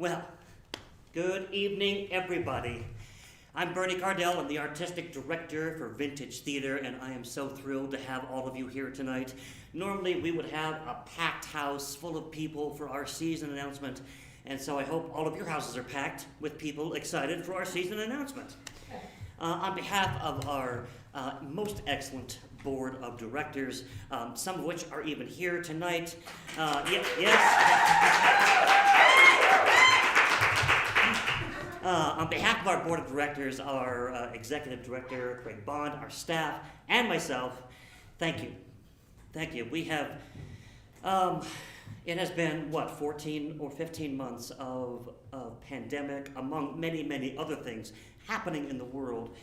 Well, good evening, everybody. I'm Bernie Cardell. I'm the artistic director for Vintage Theater, and I am so thrilled to have all of you here tonight. Normally, we would have a packed house full of people for our season announcement, and so I hope all of your houses are packed with people excited for our season announcement. On behalf of our most excellent board of directors, some of which are even here tonight. On behalf of our board of directors, our executive director, Craig Bond, our staff, and myself, thank you. Thank you. We have, it has been, 14 or 15 months of pandemic, among many, many other things happening in the world.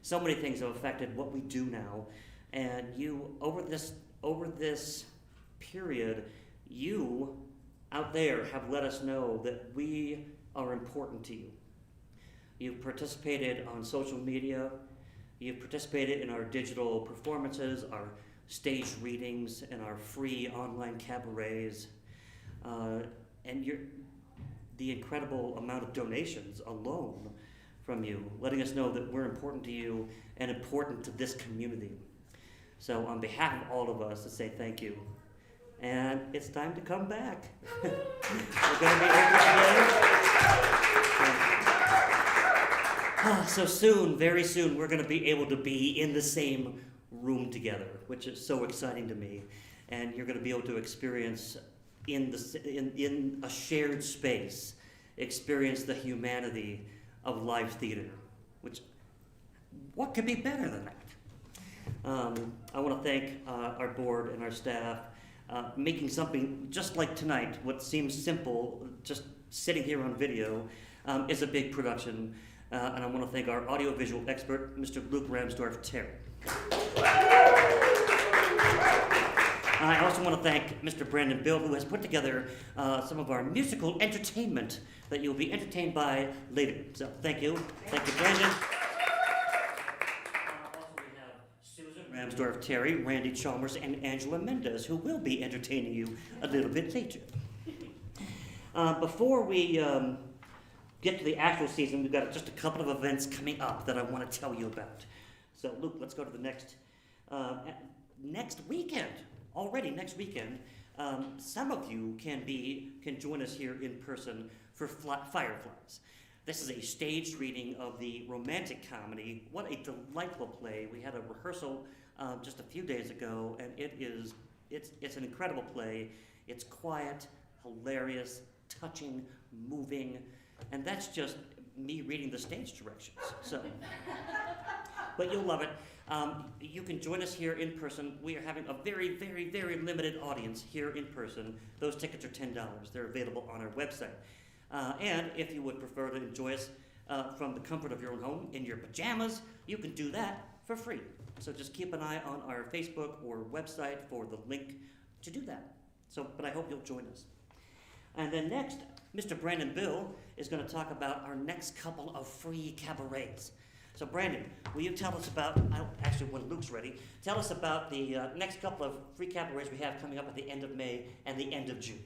So many things have affected what we do now. And you, over this period, you out there have let us know that we are important to you. You've participated on social media. You've participated in our digital performances, our stage readings, and our free online cabarets. And the incredible amount of donations alone from you, letting us know that we're important to you and important to this community. So on behalf of all of us, to say thank you. And it's time to come back. We're going to be here today. So soon, very soon, we're going to be able to be in the same room together, which is so exciting to me. And you're going to be able to experience in a shared space, experience the humanity of live theater, which, what could be better than that? I want to thank our board and our staff, making something just like tonight, what seems simple, just sitting here on video, is a big production. And I want to thank our audiovisual expert, Mr. Luke Ramsdorf-Terry. I also want to thank Mr. Brandon Bill, who has put together some of our musical entertainment that you'll be entertained by later. So thank you. Thank you, Brandon. Also, we have Susan Ramsdorf-Terry, Randy Chalmers, and Angela Mendez, who will be entertaining you a little bit later. Before we get to the actual season, we've got just a couple of events coming up that I want to tell you about. So, Luke, let's go to the next weekend. Already next weekend, some of you can join us here in person for Fireflies. This is a staged reading of the romantic comedy. What a delightful play! We had a rehearsal just a few days ago, and it's an incredible play. It's quiet, hilarious, touching, moving. And that's just me reading the stage directions. So, but you'll love it. You can join us here in person. We are having a very, very, very limited audience here in person. Those tickets are $10. They're available on our website. And if you would prefer to enjoy us from the comfort of your own home in your pajamas, you can do that for free. So just keep an eye on our Facebook or website for the link to do that. So, but I hope you'll join us. And then next, Mr. Brandon Bill is going to talk about our next couple of free cabarets. So Brandon, will you tell us about, actually when Luke's ready, tell us about the next couple of free cabarets we have coming up at the end of May and the end of June.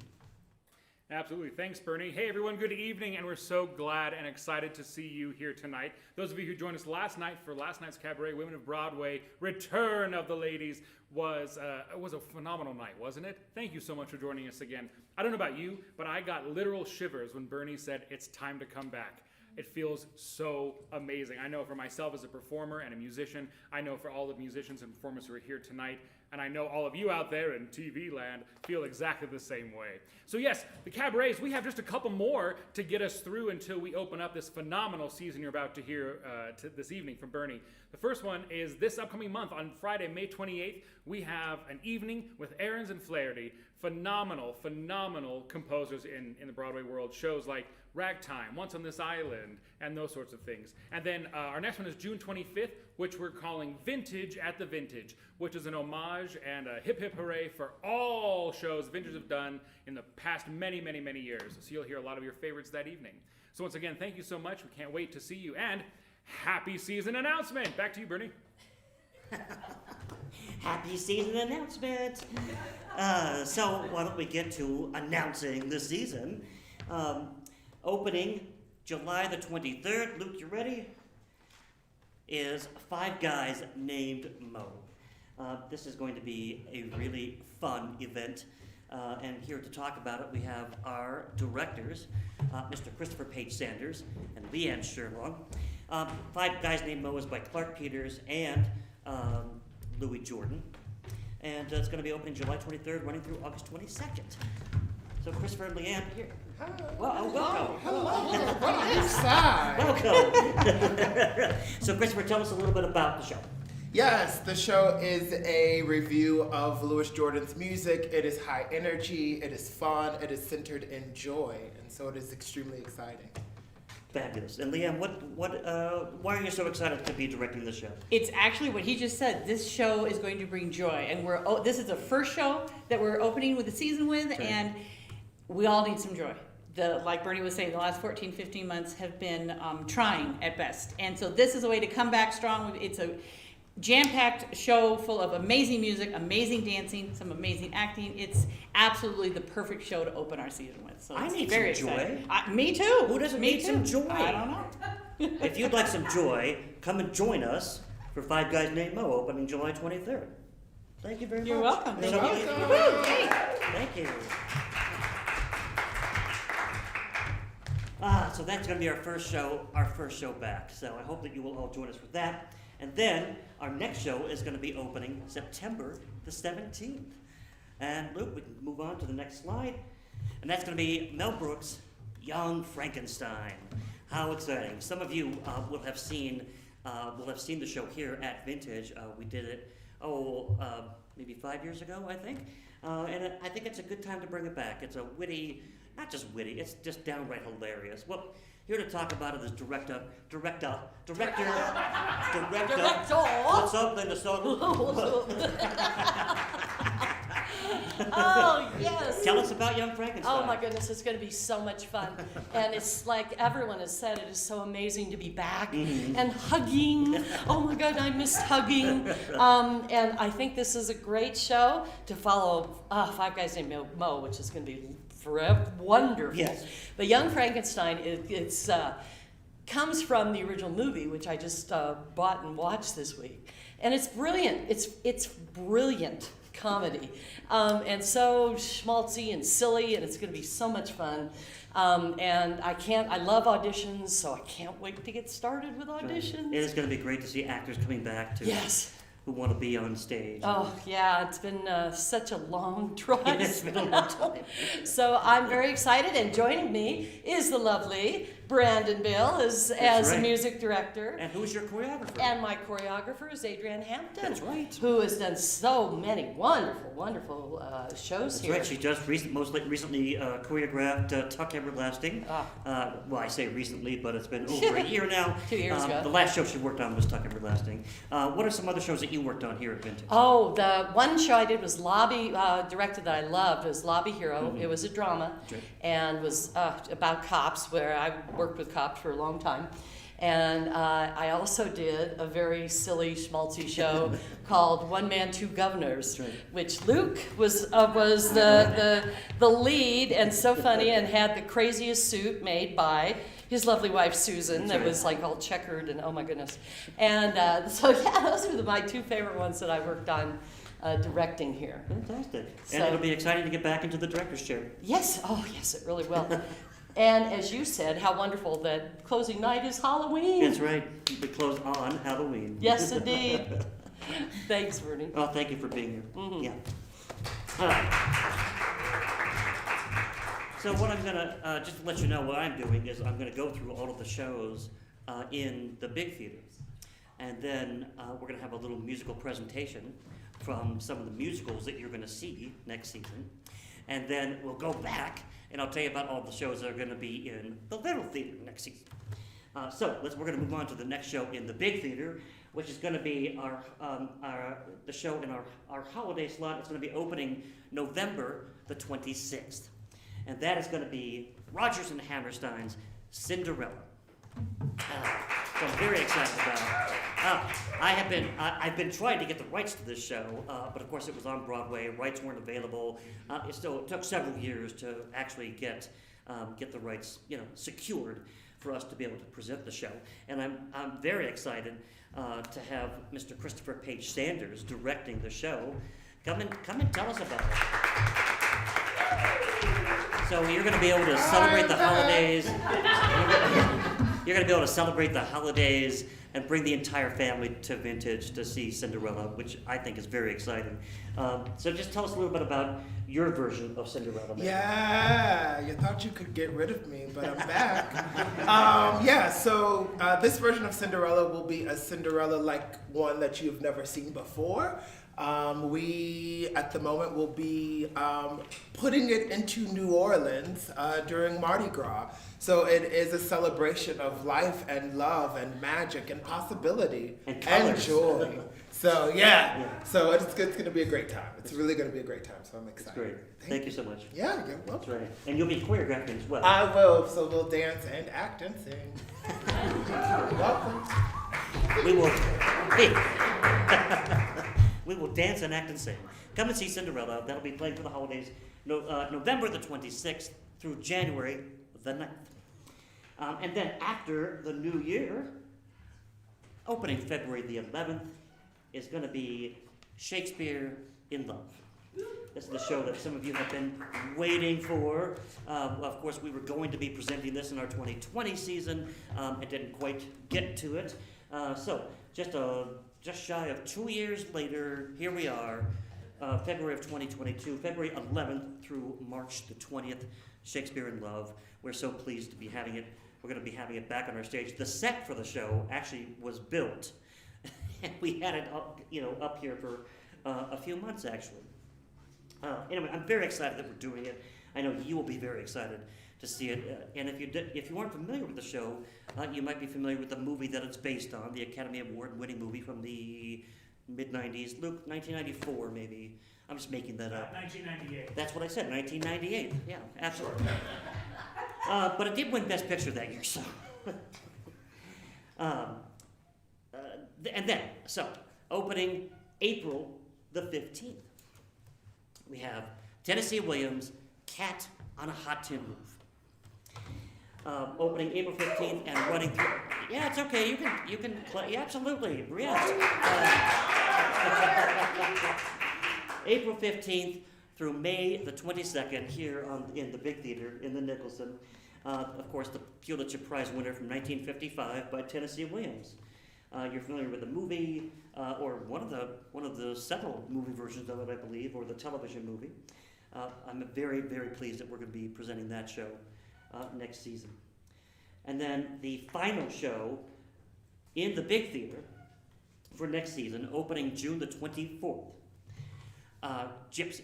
Absolutely. Thanks, Bernie. Hey, everyone. Good evening, and we're so glad and excited to see you here tonight. Those of you who joined us last night for last night's Cabaret, Women of Broadway, Return of the Ladies, was a phenomenal night, wasn't it? Thank you so much for joining us again. I don't know about you, but I got literal shivers when Bernie said it's time to come back. It feels so amazing. I know for myself as a performer and a musician, I know for all the musicians and performers who are here tonight, and I know all of you out there in TV land feel exactly the same way. So yes, the cabarets, we have just a couple more to get us through until we open up this phenomenal season you're about to hear this evening from Bernie. The first one is this upcoming month on Friday, May 28th, we have an evening with Ahrens and Flaherty, phenomenal composers in the Broadway world, shows like Ragtime, Once on This Island, and those sorts of things. And then our next one is June 25th, which we're calling Vintage at the Vintage, which is an homage and a hip hip hooray for all shows Vintage have done in the past many years. So you'll hear a lot of your favorites that evening. So once again, thank you so much. We can't wait to see you. And happy season announcement. Back to you, Bernie. Happy season announcement. So why don't we get to announcing the season? Opening July the 23rd, Luke, you ready? Is Five Guys Named Mo. This is going to be a really fun event. And here to talk about it, we have our directors, Mr. Christopher Page Sanders and Leanne Sherlong. Five Guys Named Mo is by Clark Peters and Louis Jordan. And it's going to be opening July 23rd, running through August 22nd. So Christopher and Leanne, here. Well, welcome. Hello. Welcome. So Christopher, tell us a little bit about the show. Yes, the show is a review of Louis Jordan's music. It is high energy, it is fun, it is centered in joy, and so it is extremely exciting. Fabulous. And Leanne, why are you so excited to be directing this show? It's actually what he just said. This show is going to bring joy, and this is the first show that we're opening with the season with, okay. And we all need some joy. Like Bernie was saying, the last 14, 15 months have been trying at best, and so this is a way to come back strong. It's a jam-packed show full of amazing music, amazing dancing, some amazing acting. It's absolutely the perfect show to open our season with. So I it's need very some exciting. joy. Me too. Who doesn't Me need too. some joy? I don't know. If you'd like some joy, come and join us for Five Guys Named Mo opening July 23rd. Thank you very You're much. welcome. You're So- welcome. Woo, hey. Thank you. So that's going to be our first show back. So I hope that you will all join us for that. And then our next show is going to be opening September the 17th. And Luke, we can move on to the next slide. And that's going to be Mel Brooks' Young Frankenstein. How exciting. Some of you will have seen the show here at Vintage. We did it, maybe 5 years ago, I think. And I think it's a good time to bring it back. It's a witty, not just witty, it's just downright hilarious. Well, here to talk about it is director. What's up, Linda Sutton? Oh, yes. Tell us about Young Frankenstein. Oh my goodness, it's going to be so much fun. And it's like everyone has said, it is so amazing to be back and hugging. Oh my God, I missed hugging. And I think this is a great show to follow Five Guys Named Mo, which is going to be forever wonderful. Yes. But Young Frankenstein, it's comes from the original movie, which I just bought and watched this week. And it's brilliant. It's brilliant comedy, and so schmaltzy and silly, and it's going to be so much fun. And I love auditions, so I can't wait to get started with auditions. It is going to be great to see actors coming back to Yes. who want to be on stage. Oh yeah, it's been such a long drive. It's been a long time. So I'm very excited, and joining me is the lovely Brandon Bill as right. a music director. And who's your choreographer? And my choreographer is Adrienne Hampton. That's right. Who has done so many wonderful shows That's here. right. She just recently choreographed Tuck Everlasting. Ah. Well, I say recently, but it's been over a year now. 2 years ago. The last show she worked on was Tuck Everlasting. What are some other shows that you worked on here at Vintage? Oh, the one show I did was directed that I loved was Lobby Hero. Mm-hmm. It was a drama, Sure. and was about cops, where I worked with cops for a long time. And I also did a very silly schmaltzy show called One Man, Two Governors, That's right. which Luke was the lead, and so funny, and had the craziest suit made by his lovely wife Susan. That's That right. was like all checkered, and oh my goodness. And so yeah, those are my two favorite ones that I worked on directing here. Fantastic. And So- it'll be exciting to get back into the director's chair. Yes, oh yes, it really will. And as you said, how wonderful that closing night is Halloween. That's right. We close on Halloween. Yes, indeed. Thanks, Bernie. Oh, thank you for being here. Mhm. Yeah. All right. So what I'm gonna, just to let you know, what I'm doing is I'm gonna go through all of the shows in the big theaters. And then we're gonna have a little musical presentation from some of the musicals that you're gonna see next season. And then we'll go back and I'll tell you about all the shows that are gonna be in the little theater next season. We're gonna move on to the next show in the big theater, which is gonna be the show in our holiday slot. It's gonna be opening November the 26th. And that is gonna be Rodgers and Hammerstein's Cinderella. So I'm very excited about it. I've been trying to get the rights to this show, but of course it was on Broadway. Rights weren't available. It took several years to actually get get the rights, secured for us to be able to present the show. And I'm very excited to have Mr. Christopher Page Sanders directing the show. Come and tell us about it. So you're going to be able to celebrate the holidays. You're going to be able to celebrate the holidays and bring the entire family to Vintage to see Cinderella, which I think is very exciting. So just tell us a little bit about your version of Cinderella. Maybe. Yeah, you thought you could get rid of me, but I'm back. So this version of Cinderella will be a Cinderella like one that you've never seen before. We, at the moment, will be putting it into New Orleans during Mardi Gras. So it is a celebration of life and love and magic and possibility and joy. So so it's going to be a great time. It's really going to be a great time. So I'm excited. That's great. Thank you so much. Yeah, you're welcome. That's right. And you'll be choreographing as well. I will. So we'll dance and act and sing. You're welcome. We will. We will dance and act and sing. Come and see Cinderella. That'll be playing for the holidays, November the 26th through January the 9th. And then after the new year, opening February the 11th, is going to be Shakespeare in Love. This is the show that some of you have been waiting for. Of course, we were going to be presenting this in our 2020 season and didn't quite get to it. So just shy of 2 years later, here we are, February of 2022, February 11th through March the 20th, Shakespeare in Love. We're so pleased to be having it. We're going to be having it back on our stage. The set for the show actually was built, and we had it up here for a few months actually. Anyway, I'm very excited that we're doing it. I know you will be very excited to see it. And if you weren't familiar with the show, you might be familiar with the movie that it's based on, the Academy Award-winning movie from the mid-90s. Luke, 1994 maybe. I'm just making that up. 1998. That's what I said, 1998. Yeah, absolutely. But it did win Best Picture that year, so. Opening April the 15th, we have Tennessee Williams' Cat on a Hot Tin Roof. Opening April 15th and running through. Yeah, it's okay. You can play. Yeah, absolutely. Yes. April 15th through May the 22nd here in the Big Theater in the Nicholson. Of course, the Pulitzer Prize winner from 1955 by Tennessee Williams. You're familiar with the movie, or one of the several movie versions of it, I believe, or the television movie. I'm very, very pleased that we're going to be presenting that show next season. And then the final show in the Big Theater for next season, opening June the 24th, Gypsy.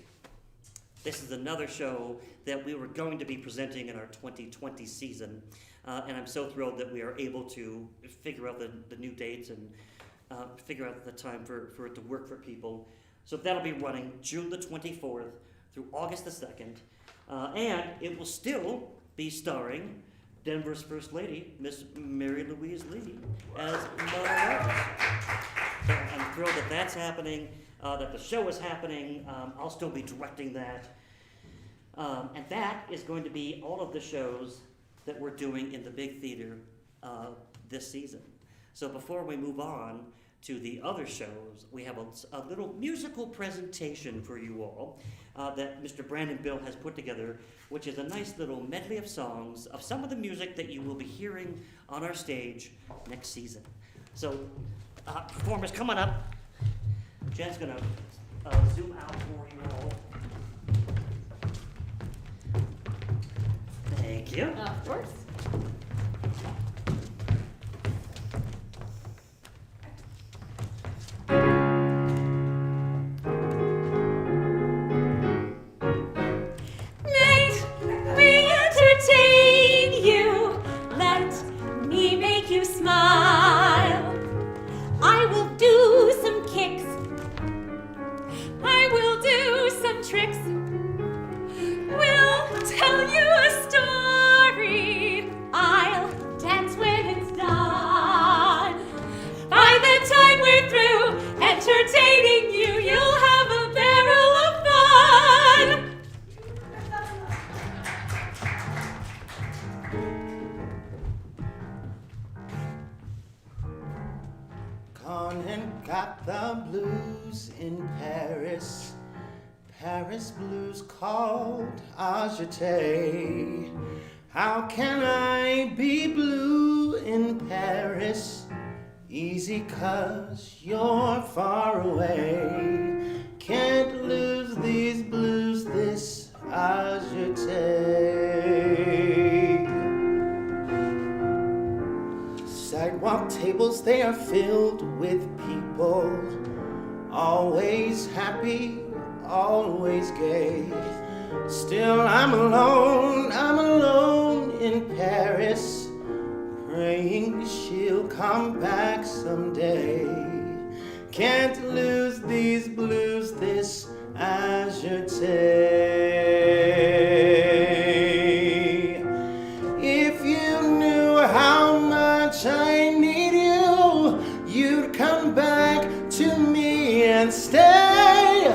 This is another show that we were going to be presenting in our 2020 season, and I'm so thrilled that we are able to figure out the new dates and figure out the time for it to work for people. So that'll be running June the 24th through August the 2nd, and it will still be starring Denver's First Lady, Miss Mary Louise Lee, as Mother Rose. So I'm thrilled that that's happening, that the show is happening. I'll still be directing that. And that is going to be all of the shows that we're doing in the Big Theater this season. So before we move on to the other shows, we have a little musical presentation for you all that Mr. Brandon Bill has put together, which is a nice little medley of songs of some of the music that you will be hearing on our stage next season. So performers coming up. Jen's going to zoom out for you all. Thank you. Of course. Let me entertain you. Let me make you smile. I will do some kicks. I will do some tricks. We'll tell you a story and got the blues in Paris. Paris blues called agité. How can I be blue in Paris? Easy 'cause you're far away. Can't lose these blues, this agité. Sidewalk tables, they are filled with people, always happy, always gay. Still I'm alone in Paris, praying she'll come back someday. Can't lose these blues, this agité. If you knew how much I need you, you'd come back to me and stay.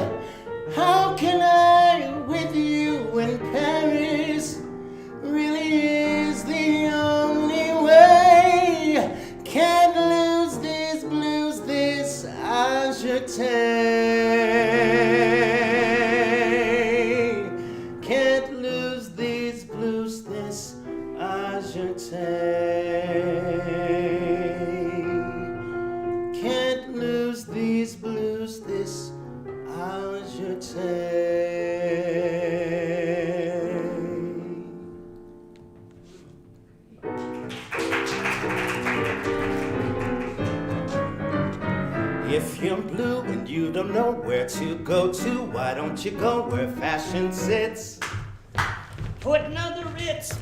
How can I with you in Paris? Really is the only way. Can't lose these blues, this agité. Can't lose these blues, this agité. Can't lose these blues, this agité. If you're blue and you don't know where to go to, why don't you go where fashion sits? Putting on the Ritz.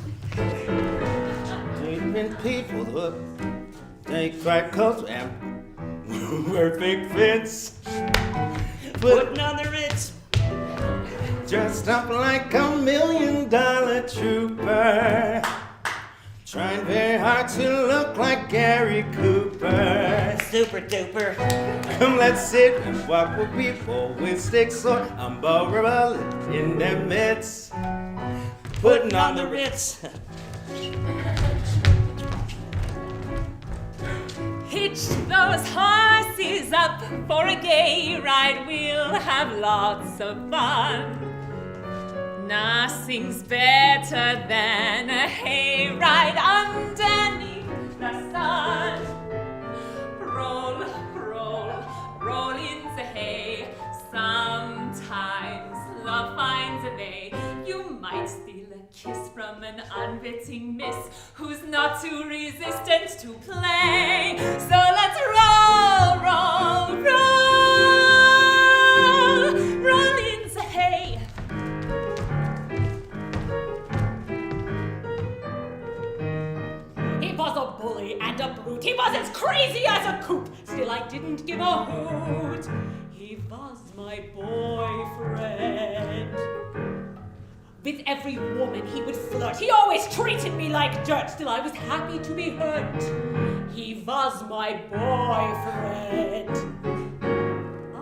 Even people look, they crack coats and perfect fits. Putting on the Ritz. Dressed up like a $1 million trooper, trying very hard to look like Gary Cooper. Super duper. Come, let's sit and walk with people with sticks or unbearable in their midst. Putting on the Ritz. Hitch those horses up for a gay ride, we'll have lots of fun. Nothing's better than a hayride underneath the sun. Roll, roll, roll in the hay. Sometimes love finds a way. You might steal a kiss from an unwitting miss who's not too resistant to play. So let's roll, roll, roll, roll in the hay. He was a bully and a brute. He was as crazy as a coot. Still, I didn't give a hoot. He was my boyfriend. With every woman he would flirt. He always treated me like dirt. Still, I was happy to be hurt. He was my boyfriend.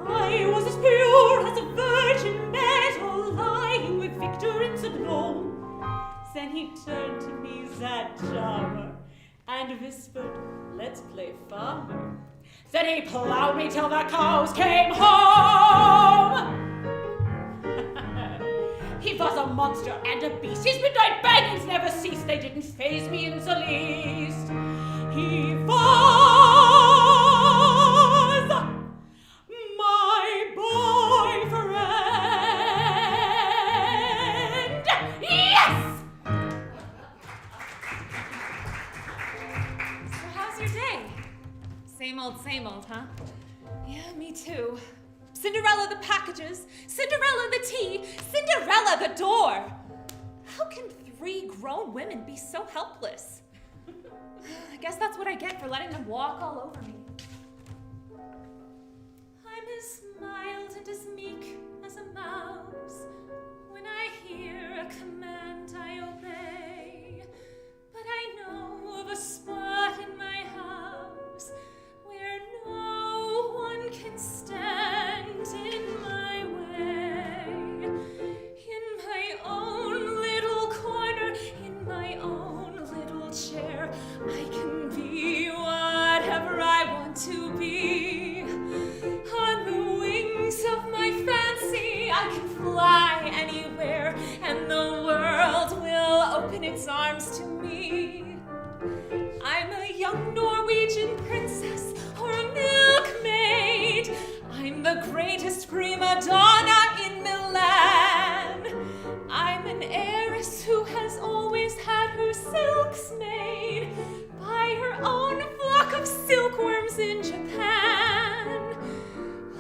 I was as pure as a virgin metal, lying with Victor in the gloom. Then he turned to me, that charmer, and whispered, "Let's play farmer." Then he plowed me till the cows came home. He was a monster and a beast. His midnight bangings never ceased. They didn't faze me in the least. He was my boyfriend. Yes! So how's your day? Same old, huh? Yeah, me too. Cinderella the packages, Cinderella the tea, Cinderella the door. How can 3 grown women be so helpless? I guess that's what I get for letting them walk all over me. I'm as mild and as meek as a mouse. When I hear a command, I obey. But I know of a spot in my house where no one can stand in my way. In my own little corner, in my own little chair, I can be whatever I Madonna in Milan. I'm an heiress who has always had her silks made by her own flock of silkworms in Japan.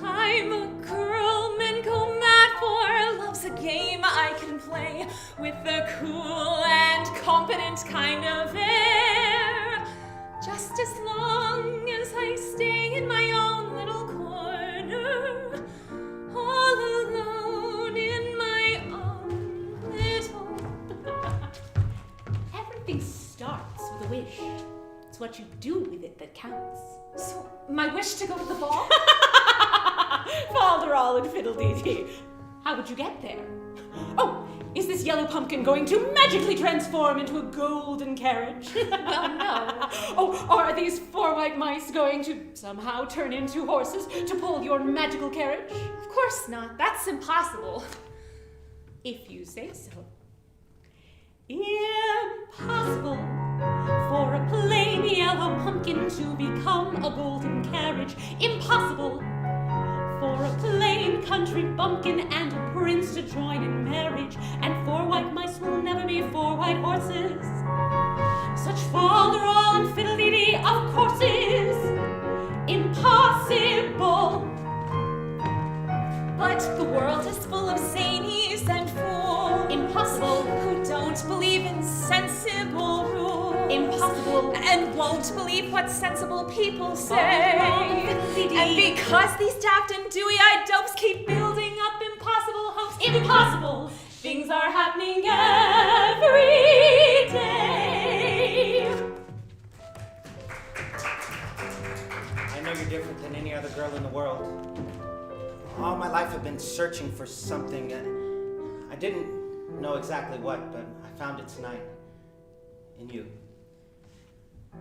I'm a girl men go mad for. Love's a game I can play with a cool and competent kind of air. Just as long as I stay in my own little corner, all alone in my own little. Everything starts with a wish. It's what you do with it that counts. So, my wish to go to the ball? Falderall and fiddle-dee-dee. How would you get there? Oh, is this yellow pumpkin going to magically transform into a golden carriage? Well, no. Oh, are these 4 white mice going to somehow turn into horses to pull your magical carriage? Of course not. That's impossible. If you say so. Impossible for a plain yellow pumpkin to become a golden carriage. Impossible for a plain country bumpkin and a prince to join in marriage. And 4 white mice will never be 4 white horses. Such falderall and fiddle-dee-dee, of course, is impossible. But the world is full of zanies and fools. Impossible. Who don't believe in sensible rules. Impossible. And won't believe what sensible people say. And because these daft and dewy-eyed dopes keep building up impossible hopes. Impossible. Things are happening every day. I know you're different than any other girl in the world. All my life I've been searching for something. I didn't know exactly what, but I found it tonight. In you.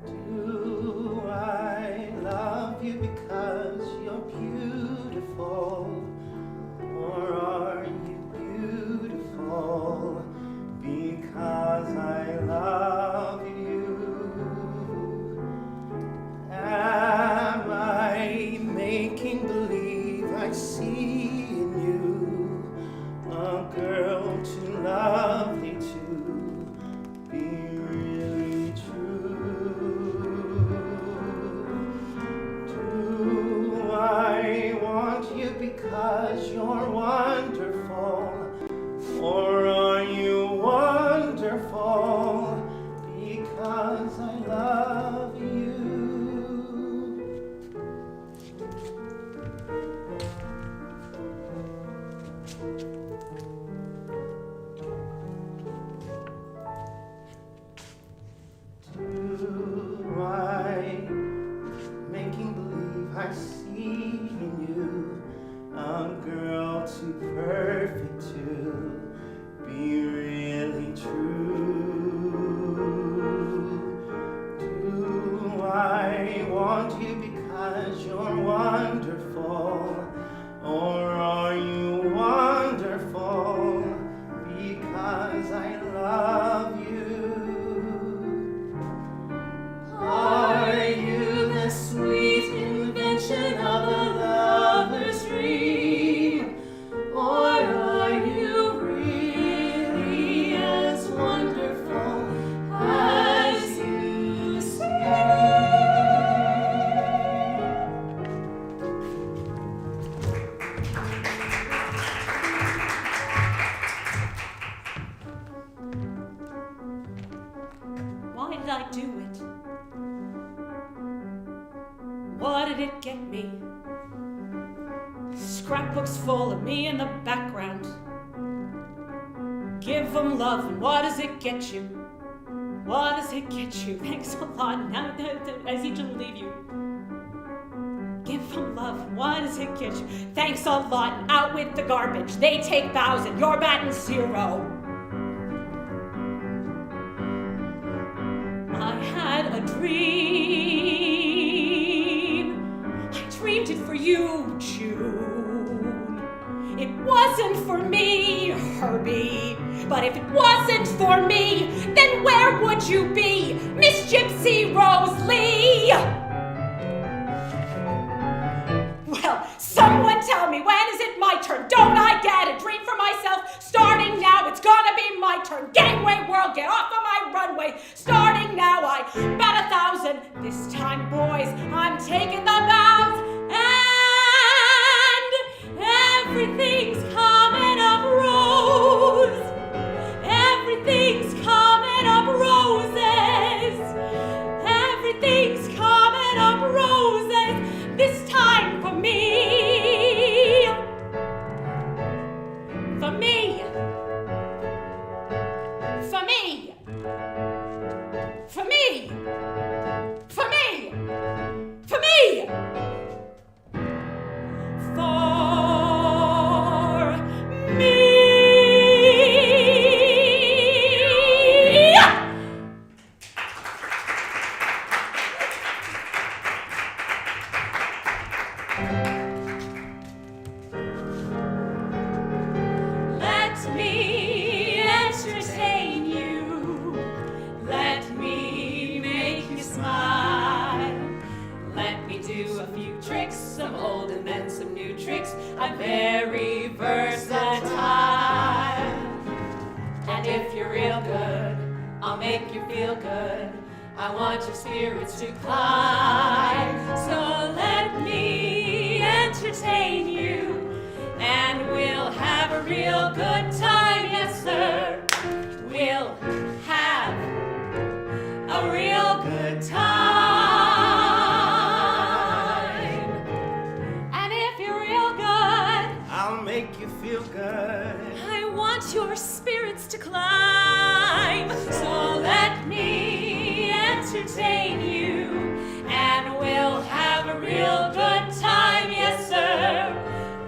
Do I love you because you're beautiful? Or are you beautiful because I love you? Am I making believe I see in you a girl too lovely to be really true? Do I want you because you're wonderful, or are you wonderful because I love you? Do I making believe I see in you a girl too perfect to be really true? Do I want you because you're wonderful, or are you wonderful because I love you? Are you the sweet invention of a lover's dream, or are you really as wonderful as you say? Why did I do it? What did it get me? Scrapbooks full of me in the background. Give them love, and what does it get you? What does it get you? Thanks a lot. Now I need to leave you. Give them love, and what does it get you? Thanks a lot. Out with the garbage. They take bows, and you're batting 0. I had a dream. I dreamed it for you, June. It wasn't for me, Herbie. But if it wasn't for me, then where would you be, Miss Gypsy Rose Lee? Well, someone tell me, when is it my turn? world, get off of my runway. Starting now, I bet 1,000. This time, boys, I'm taking the bounds. And everything's coming up rose. Everything's coming up roses. Everything's coming up roses. This time for me. For me. For me. For me. For me. For me. For me. Let me entertain you. Let me make you smile. Let me do a few tricks, some old and then some new tricks. I'm very versatile. And if you're real good, I'll make you feel good. I want your spirits to climb. So let me entertain you, and we'll have a real good time, yes sir. We'll have a real good time. And if you're real good, I'll make you feel good. I want your spirits to climb. So let me entertain you, and we'll have a real good time, yes sir.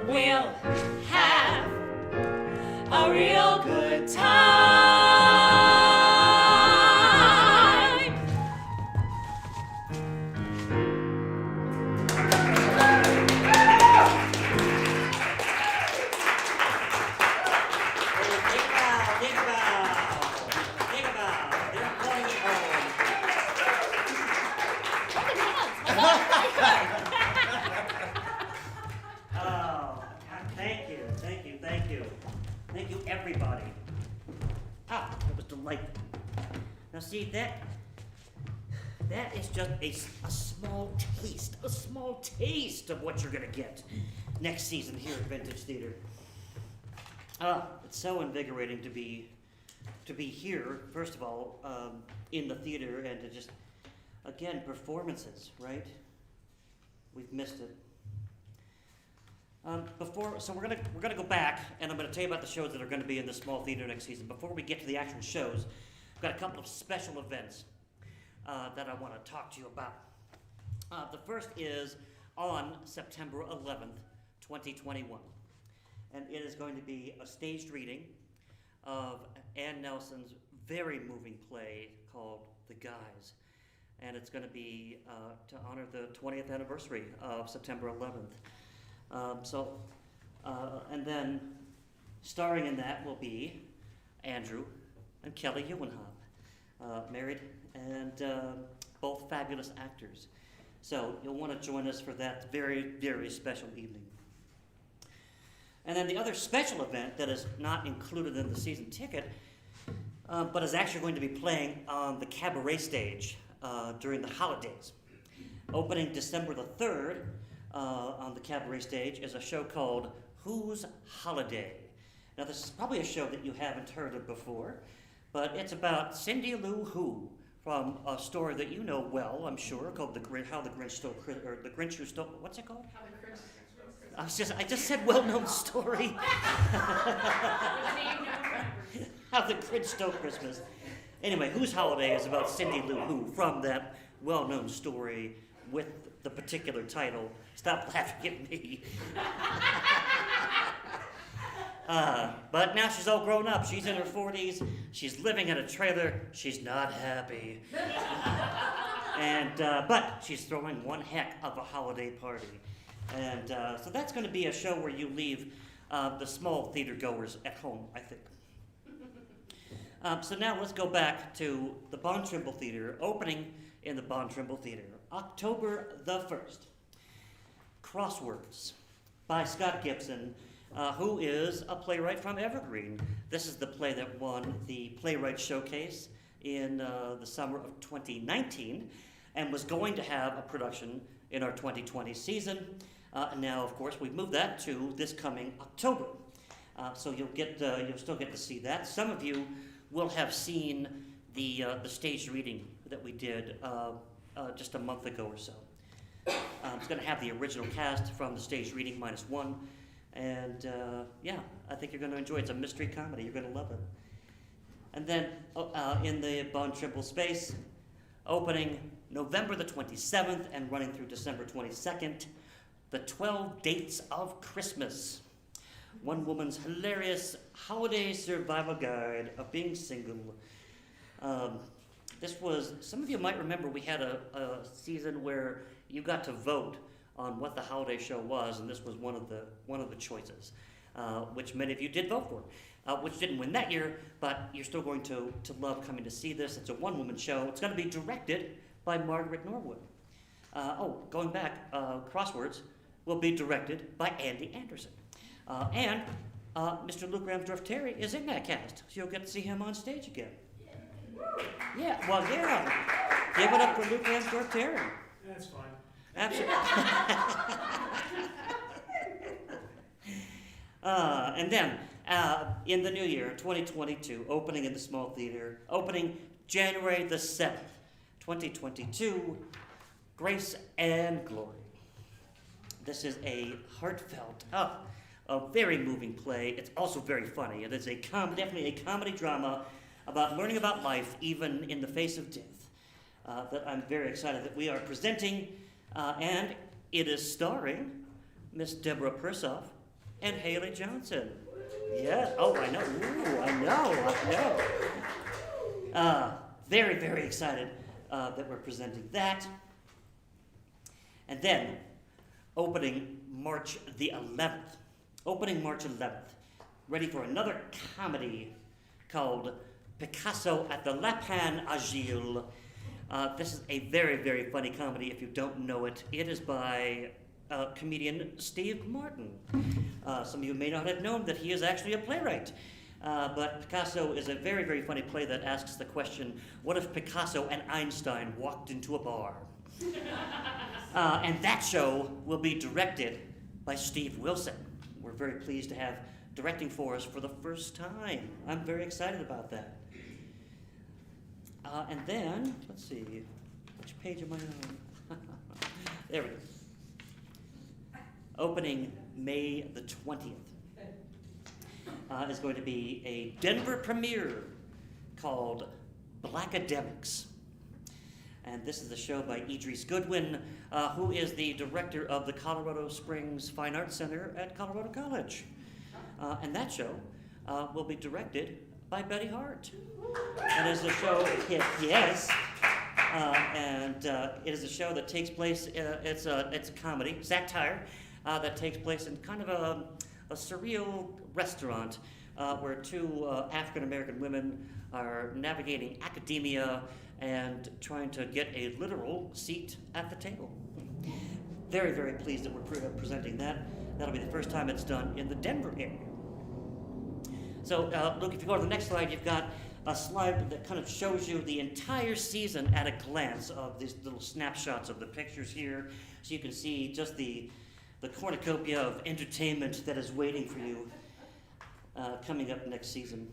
We'll have a real good time. Take a bow, take a bow. Take a bow. They're calling it home. Oh, thank you, thank you, thank you. Thank you, everybody. Ah, that was delightful. Now see, that is just a small taste of what you're gonna get next season here at Vintage Theater. It's so invigorating to be here, first of all, in the theater, and to just, again, performances, right? We've missed it. So we're gonna go back, and I'm gonna tell you about the shows that are gonna be in the small theater next season. Before we get to the actual shows, I've got a couple of special events that I want to talk to you about. The first is on September 11th, 2021, and it is going to be a staged reading of Ann Nelson's very moving play called The Guys, and it's going to be to honor the 20th anniversary of September 11th. And then starring in that will be Andrew and Kelly Ewenhoff, married and both fabulous actors. So you'll want to join us for that very, very special evening. And then the other special event that is not included in the season ticket, but is actually going to be playing on the Cabaret stage during the holidays. Opening December the 3rd on the Cabaret stage is a show called Whose Holiday? Now this is probably a show that you haven't heard of before, but it's about Cindy Lou Who, from a story that you know well, I'm sure, called The Grinch Who Stole, what's it called? I just said well-known story. How the Grinch Stole Christmas. Anyway, Whose Holiday is about Cindy Lou Who, from that well-known story with the particular title. Stop laughing at me. But now she's all grown up. She's in her 40s. She's living in a trailer. She's not happy. But she's throwing one heck of a holiday party. And so that's going to be a show where you leave the small theater goers at home, I think. So now let's go back to the Bon Trimble Theater, opening in the Bon Trimble Theater, October the 1st. Crosswords by Scott Gibson who is a playwright from Evergreen. This is the play that won the Playwright Showcase in the summer of 2019 and was going to have a production in our 2020 season. And now, of course, we've moved that to this coming October. So you'll still get to see that. Some of you will have seen the staged reading that we did just a month ago or so. It's going to have the original cast from the staged reading -1. And yeah, I think you're going to enjoy it. It's a mystery comedy. You're going to love it. And then in the Bon Trimble space, opening November the 27th and running through December 22nd, The 12 Dates of Christmas. One woman's hilarious holiday survival guide of being single. This was, some of you might remember we had a season where you got to vote on what the holiday show was, and this was one of the choices, which many of you did vote for, which didn't win that year, but you're still going to love coming to see this. It's a one-woman show. It's going to be directed by Margaret Norwood. Going back, Crosswords will be directed by Andy Anderson. And Mr. Luke Ramsdorff-Terry is in that cast, so you'll get to see him on stage again. Yeah, well, yeah. Give it up for Luke Ramsdorff-Terry. That's fine. Absolutely. And then, in the new year, 2022, opening in the small theater, opening January the 7th, 2022, Grace and Glory. This is a heartfelt, a very moving play. It's also very funny. It is definitely a comedy drama about learning about life, even in the face of death, that I'm very excited that we are presenting, and it is starring Miss Deborah Persoff and Haley Johnson. Yeah, oh, I know, ooh, I know. Very, very excited that we're presenting that. And then, opening March 11th, ready for another comedy called Picasso at the Lapin Agile. This is a very, very funny comedy if you don't know it. It is by comedian Steve Martin. Some of you may not have known that he is actually a playwright. But Picasso is a very, very funny play that asks the question, what if Picasso and Einstein walked into a bar? And that show will be directed by Steve Wilson. We're very pleased to have directing for us for the first time. I'm very excited about that. And then, let's see, which page am I on? There we go. Opening May the 20th is going to be a Denver premiere called Blackademics. And this is a show by Idris Goodwin, who is the director of the Colorado Springs Fine Arts Center at Colorado College. And that show will be directed by Betty Hart. It is a show, yes, and it is a show that takes place, it's a comedy, satire, that takes place in kind of a surreal restaurant where two African-American women are navigating academia and trying to get a literal seat at the table. Very, very pleased that we're presenting that. That'll be the first time it's done in the Denver area. So, look, if you go to the next slide, you've got a slide that kind of shows you the entire season at a glance of these little snapshots of the pictures here. So you can see just the cornucopia of entertainment that is waiting for you coming up next season.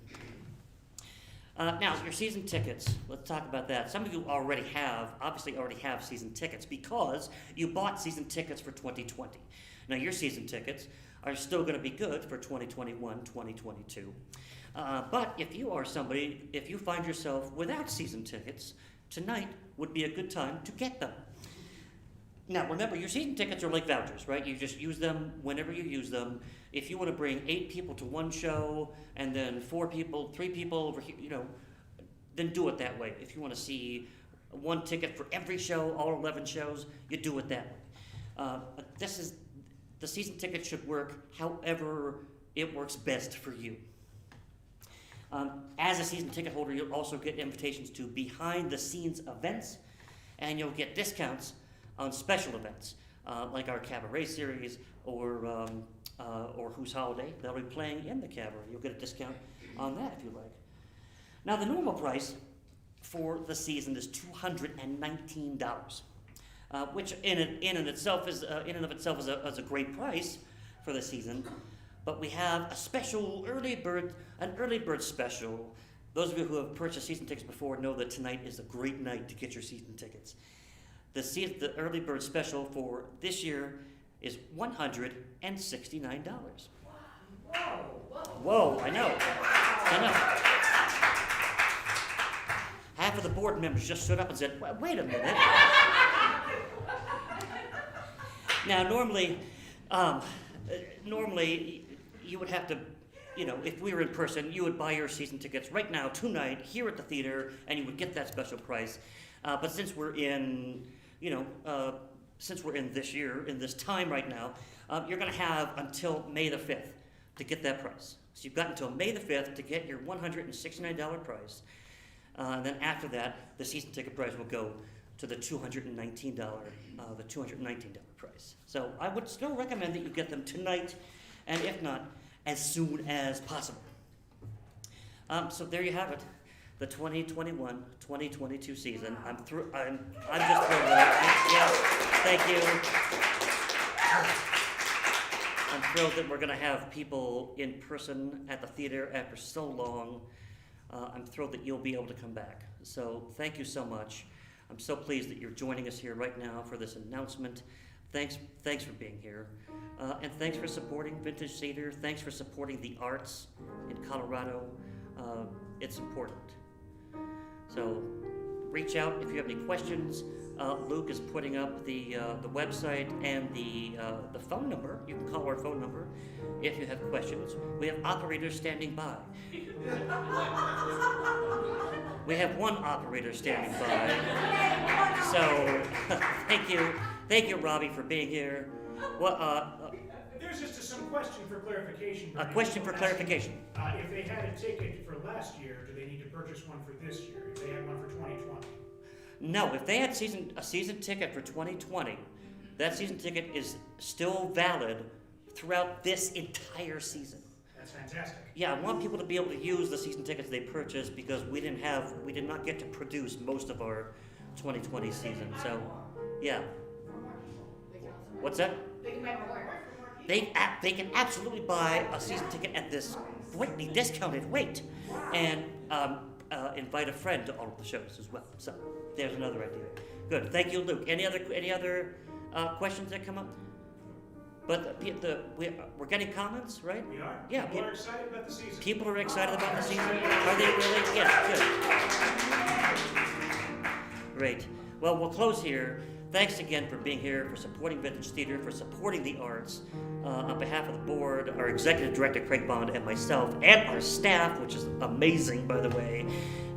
Now, your season tickets, let's talk about that. Some of you obviously already have season tickets because you bought season tickets for 2020. Now, your season tickets are still going to be good for 2021, 2022. But if you find yourself without season tickets, tonight would be a good time to get them. Now, remember, your season tickets are like vouchers, right? You just use them whenever you use them. If you want to bring 8 people to one show and then 4 people, 3 people over here, then do it that way. If you want to see one ticket for every show, all 11 shows, you do it that way. The season ticket should work however it works best for you. As a season ticket holder, you'll also get invitations to behind-the-scenes events, and you'll get discounts on special events, like our Cabaret series or or Who's Holiday, they'll be playing in the cabaret. You'll get a discount on that if you like. Now, the normal price for the season is $219, which in and of itself is a great price for the season. But we have a special early bird special. Those of you who have purchased season tickets before know that tonight is a great night to get your season tickets. The early bird special for this year is $169. Whoa, I know. Half of the board members just stood up and said, wait a minute. Now, normally you would have to, if we were in person, you would buy your season tickets right now, tonight, here at the theater, and you would get that special price. But since we're in, this year, in this time right now, you're going to have until May the 5th to get that price. So you've got until May the 5th to get your $169 price. And then after that, the season ticket price will go to the $219 price. So I would still recommend that you get them tonight, and if not, as soon as possible. So there you have it, the 2021-2022 season. I'm just thrilled. Yeah, thank you. I'm thrilled that we're going to have people in person at the theater after so long. I'm thrilled that you'll be able to come back. So thank you so much. I'm so pleased that you're joining us here right now for this announcement. Thanks for being here. And thanks for supporting Vintage Theater. Thanks for supporting the arts in Colorado. It's important. So reach out if you have any questions. Luke is putting up the website and the phone number. You can call our phone number if you have questions. We have operators standing by. We have one operator standing by. So thank you, Robbie, for being here. There's just some question for clarification. A question for clarification. If they had a ticket for last year, do they need to purchase one for this year? If they had one for 2020? No, if they had a season ticket for 2020, that season ticket is still valid throughout this entire season. That's fantastic. Yeah, I want people to be able to use the season tickets they purchased because we did not get to produce most of our 2020 season. So, yeah. What's that? They can buy more. They can absolutely buy a season ticket at this greatly discounted rate, and invite a friend to all of the shows as well. So there's another idea. Good. Thank you, Luke. Any other questions that come up? But we're getting comments, right? We are. Yeah. People are excited about the season. People are excited about the season. Are they really? Yeah. Good. Great. Well, we'll close here. Thanks again for being here, for supporting Vintage Theater, for supporting the arts. On behalf of the board, our executive director, Craig Bond, and myself, and our staff, which is amazing, by the way,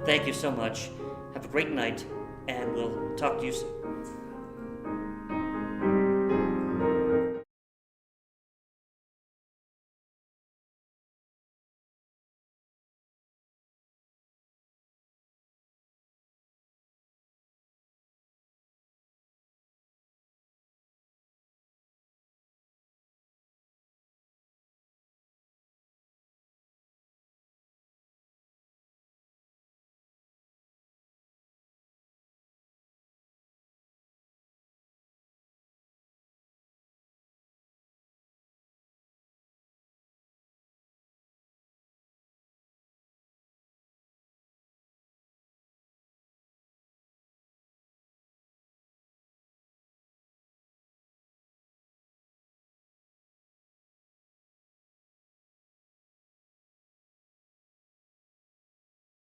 thank you so much. Have a great night, and we'll talk to you soon.